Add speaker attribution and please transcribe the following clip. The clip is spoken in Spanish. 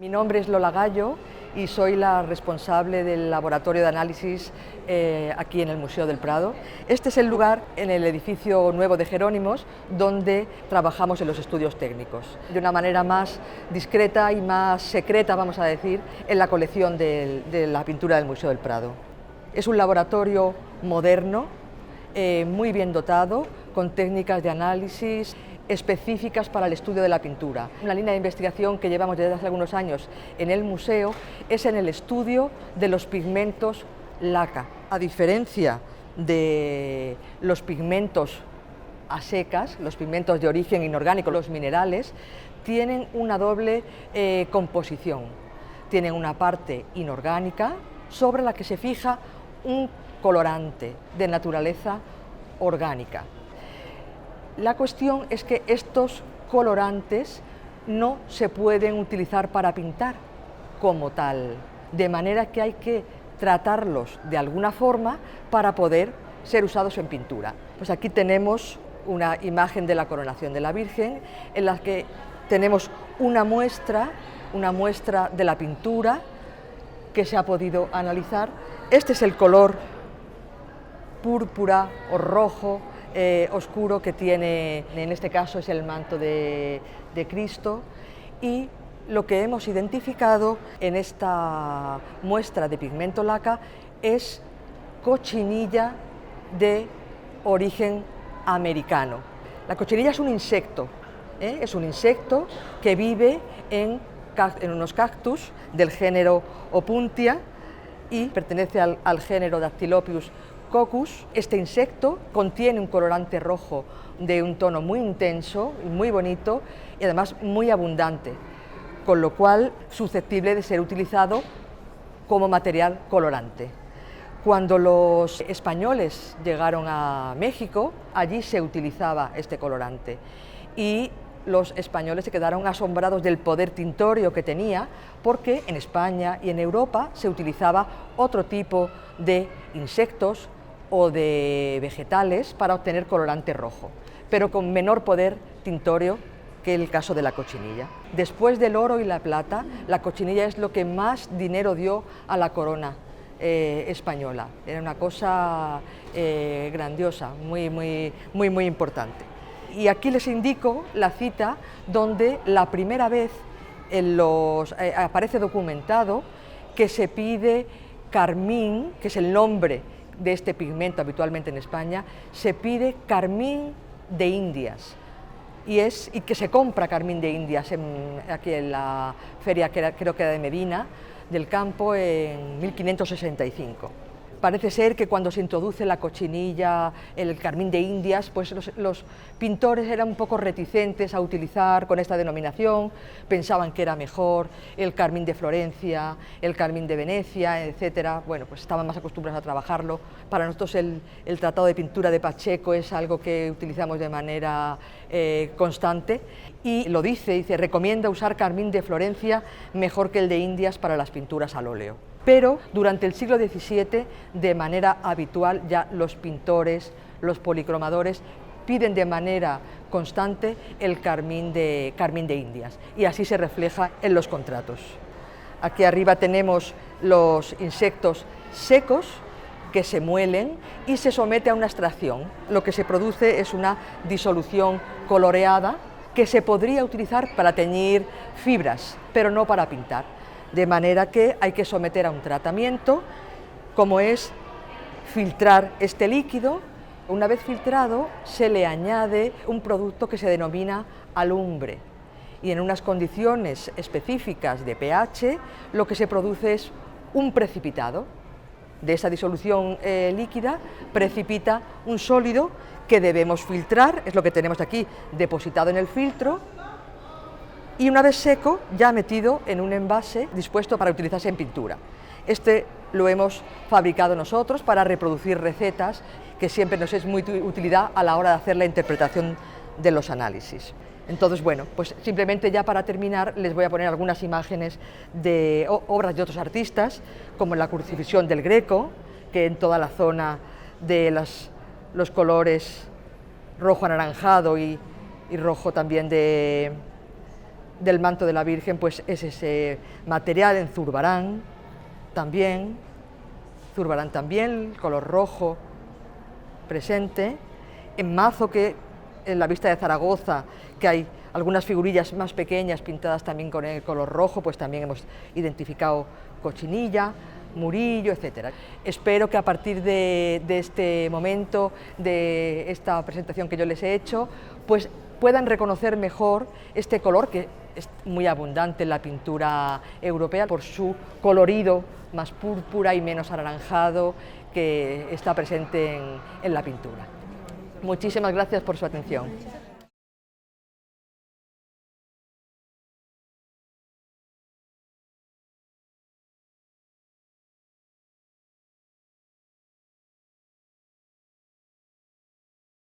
Speaker 1: Mi nombre es Lola Gallo y soy la responsable del laboratorio de análisis aquí en el Museo del Prado. Este es el lugar en el edificio nuevo de Jerónimos donde trabajamos en los estudios técnicos, de una manera más discreta y más secreta, vamos a decir, en la colección de la pintura del Museo del Prado. Es un laboratorio moderno, muy bien dotado, con técnicas de análisis específicas para el estudio de la pintura. Una línea de investigación que llevamos desde hace algunos años en el museo es en el estudio de los pigmentos laca. A diferencia de los pigmentos a secas, los pigmentos de origen inorgánico, los minerales, tienen una doble composición. Tienen una parte inorgánica sobre la que se fija un colorante de naturaleza orgánica. La cuestión es que estos colorantes no se pueden utilizar para pintar como tal, de manera que hay que tratarlos de alguna forma para poder ser usados en pintura. Pues aquí tenemos una imagen de la coronación de la Virgen en la que tenemos una muestra de la pintura que se ha podido analizar. Este es el color púrpura o rojo oscuro que tiene, en este caso es el manto de Cristo, y lo que hemos identificado en esta muestra de pigmento laca es cochinilla de origen americano. La cochinilla es un insecto que vive en unos cactus del género Opuntia y pertenece al género Dactylopius coccus. Este insecto contiene un colorante rojo de un tono muy intenso, muy bonito y además muy abundante, con lo cual susceptible de ser utilizado como material colorante. Cuando los españoles llegaron a México, allí se utilizaba este colorante y los españoles se quedaron asombrados del poder tintorio que tenía, porque en España y en Europa se utilizaba otro tipo de insectos o de vegetales para obtener colorante rojo, pero con menor poder tintorio que el caso de la cochinilla. Después del oro y la plata, la cochinilla es lo que más dinero dio a la corona española. Era una cosa grandiosa, muy importante. Y aquí les indico la cita donde la primera vez aparece documentado que se pide carmín, que es el nombre de este pigmento habitualmente en España, se pide carmín de Indias y que se compra carmín de Indias aquí en la feria, creo que era de Medina del Campo, en 1565. Parece ser que cuando se introduce la cochinilla, el carmín de Indias, pues los pintores eran un poco reticentes a utilizar con esta denominación, pensaban que era mejor el carmín de Florencia, el carmín de Venecia, etcétera. Bueno, pues estaban más acostumbrados a trabajarlo. Para nosotros el tratado de pintura de Pacheco es algo que utilizamos de manera constante, y lo dice, recomienda usar carmín de Florencia mejor que el de Indias para las pinturas al óleo. Pero durante el siglo XVII, de manera habitual, ya los pintores, los policromadores, piden de manera constante el carmín de Indias, y así se refleja en los contratos. Aquí arriba tenemos los insectos secos que se muelen y se somete a una extracción. Lo que se produce es una disolución coloreada que se podría utilizar para teñir fibras, pero no para pintar. De manera que hay que someter a un tratamiento, como es filtrar este líquido. Una vez filtrado, se le añade un producto que se denomina alumbre, y en unas condiciones específicas de pH, lo que se produce es un precipitado. De esa disolución líquida precipita un sólido que debemos filtrar, es lo que tenemos aquí depositado en el filtro, y una vez seco, ya metido en un envase dispuesto para utilizarse en pintura. Este lo hemos fabricado nosotros para reproducir recetas, que siempre nos es muy de utilidad a la hora de hacer la interpretación de los análisis. Entonces, bueno, pues simplemente ya para terminar les voy a poner algunas imágenes de obras de otros artistas, como la Crucifixión del Greco, que en toda la zona de los colores rojo anaranjado y rojo también de del manto de la Virgen pues es ese material en zurbarán también, el color rojo presente, en mazo, que en la vista de Zaragoza, que hay algunas figurillas más pequeñas pintadas también con el color rojo, pues también hemos identificado cochinilla, murillo, etc. Espero que a partir de este momento, de esta presentación que yo les he hecho, pues puedan reconocer mejor este color que es muy abundante en la pintura europea por su colorido más púrpura y menos anaranjado que está presente en la pintura. Muchísimas gracias por su atención.